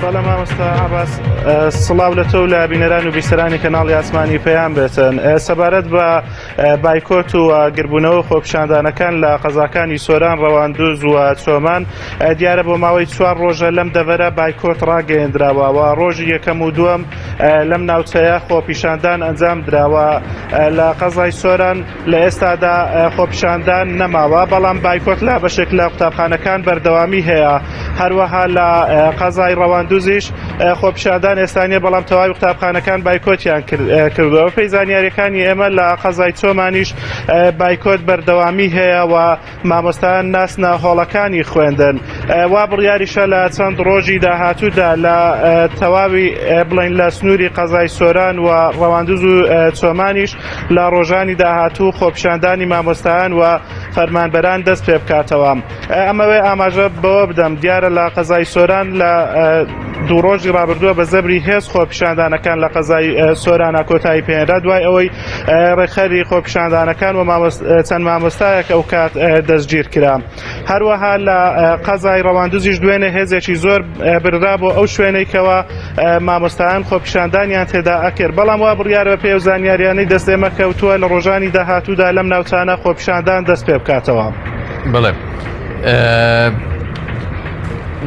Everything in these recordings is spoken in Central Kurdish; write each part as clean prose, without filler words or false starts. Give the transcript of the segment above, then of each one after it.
بەڵام مامۆستا عەباس سڵاو لە تۆ و لە بینەران و بیسەرانی کەناڵی ئاسمانی پێیان بێتن. سەبارەت بە بایکۆت و گربوونەوە خۆپیشاندانەکان لە قەزاکانی سۆران، ڕەواندوز و چۆمان دیارە بۆ ماوەی 4 ڕۆژە لەم دەڤەرە بایکۆت ڕاگەیەندراوە و ڕۆژی یەکەم و دووەم لەم ناوچەیە خۆپیشاندان ئەنجام دراوە. لە قەزای سۆران لە ئێستادا خۆپیشاندان نەماوە، بەڵام بایکۆت لا بەشێک لە قوتابخانەکان بەردەوامی هەیە. هەروەها لە قەزای ڕەواندوزیش خۆپیشاندان ئێستانیە، بەڵام تەواوی قوتابخانەکان بایکۆتیان کردەوە. پێی زانیاریەکانی ئێمە لە قەزای چۆمانیش بایکۆت بەردەوامی هەیە و مامۆستایان ناسنە هۆڵەکانی خوێندن. وا بڕیاریشە لە چەند ڕۆژی داهاتوودا لە تەواوی بڵین لە سنووری قەزای سۆران و ڕەواندوز و چۆمانیش لە ڕۆژانی داهاتوو خۆپیشاندانی مامۆستایان و فەرمانبەران دەست پێ بکاتەوە. ئەمەوێ ئاماژە بەوە بدەم، دیارە لە قەزای سۆران لە دوو ڕۆژی ڕابردووە بە زەبری هێز خۆپیشاندانەکان لە قەزای سۆرانە کۆتایی پێهێنرا دوای ئەوەی ڕێکخەری خۆپیشاندانەکان و چەند مامۆستایەک ئەو کات دەستگیر کرا. هەروەها لە قەزای ڕەواندوزیش دوێنێ هێزێکی زۆر بررا بۆ ئەو شوێنەیەکەوە مامۆستایان خۆپیشاندانیان تێدا ئەکرد، بەڵام وا بڕیارە پێ و زانیاریانەی دەستێمە کەوتووە لە ڕۆژانی داهاتوودا لەم ناوچانە خۆپیشاندان دەست پێ بکاتەوە. بڵێ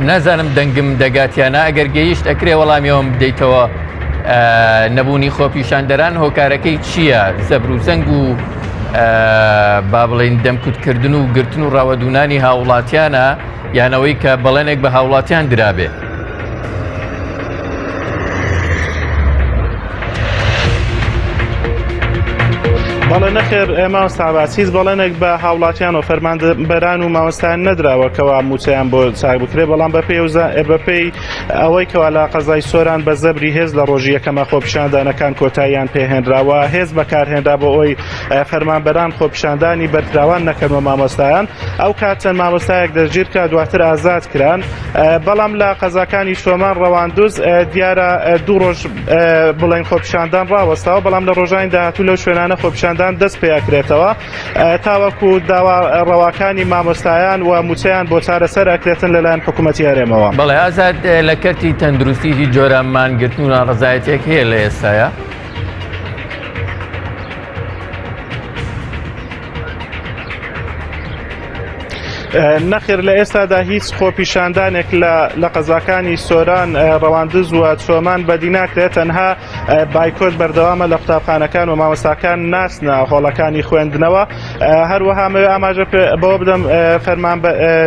نازانم دەنگم دەگاتیانە، ئەگەر گەیشت ئەکرێ وەڵامیەوەم بدەیتەوە. نەبوونی خۆپیشاندەران هۆکارەکەی چییە؟ زەبر و زەنگ و با بڵێن دەمکوتکردن و گرتن و ڕاوەدونانی هاوڵاتیانە، یانەوەی کە بەڵێنێک بە هاوڵاتیان درابێ؟ بەڵێ نەخێر مامۆستا عەباس، هیچ بەڵێنێک بە هاوڵاتیان و فەرمانبەران و مامۆستایان نەدراوەکەوە موچەیان بۆ چاک بکرێ، بەڵام بەپێی ئەوەی کەوا لە قەزای سۆران بە زەبری هێز لە ڕۆژی یەکەمە خۆپیشاندانەکان کۆتاییان پێهێنراوە، هێز بەکارهێنرا بۆ ئەوی فەرمانبەران خۆپیشاندانی بەردراوان نەکەن و مامۆستایان. ئەو کات چەند مامۆستایەک دەستگیر کرا، دواتر ئازاد کران. بەڵام لە قەزاکانی چۆمان ڕەواندوز دیارە دوو ڕۆژ بڵێن خۆپیشاندان ڕاوەستاوە، بەڵام لە ڕۆژانی داهاتوو لەو شوێنانە خۆپیشاندان دەست پێکرێتەوە تاوەکو داوا ڕەواکانی مامۆستایان و موچەیان بۆ چارەسەر ئەکرێتن لەلایەن حکوومەتی هەرێمەوە. بەڵێ ئازاد، لە کەرتی تەندروستی هیچ جۆرە مانگرتن و ناڕەزایەتێک هەیە لە ئێستاە؟ نەخێر لە ئێستادا هیچ خۆپیشاندانێک لە قەزاکانی سۆران، ڕەواندز و چۆمان بەدی ناکرێت. تەنها بایکۆت بەردەوامە لە قوتابخانەکان و مامۆستاکان ناسنە هۆڵەکانی خوێندنەوە. هەروەها ئاماژە بەوە بدەم فەرمان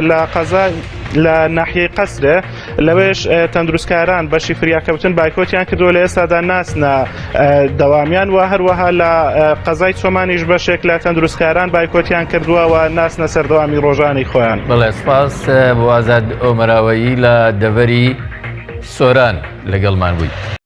لە قەزای لە ناحیەی قەسرێ لەوێش تەندروستکاران بەشی فریاکەوتن بایکۆتیان کردووە، لە ئێستادا ناسنە دەوامیان و هەروەها لە قەزای چۆمانیش بەشێک لە تەندروستکاران بایکۆتیان کردووە و ناسنە سەردەوامی ڕۆژانی خۆیان. بەڵێ سپاس بۆ ئازاد ئۆمەراوەیی لە دەڤەری سۆران لەگەڵمان بووی.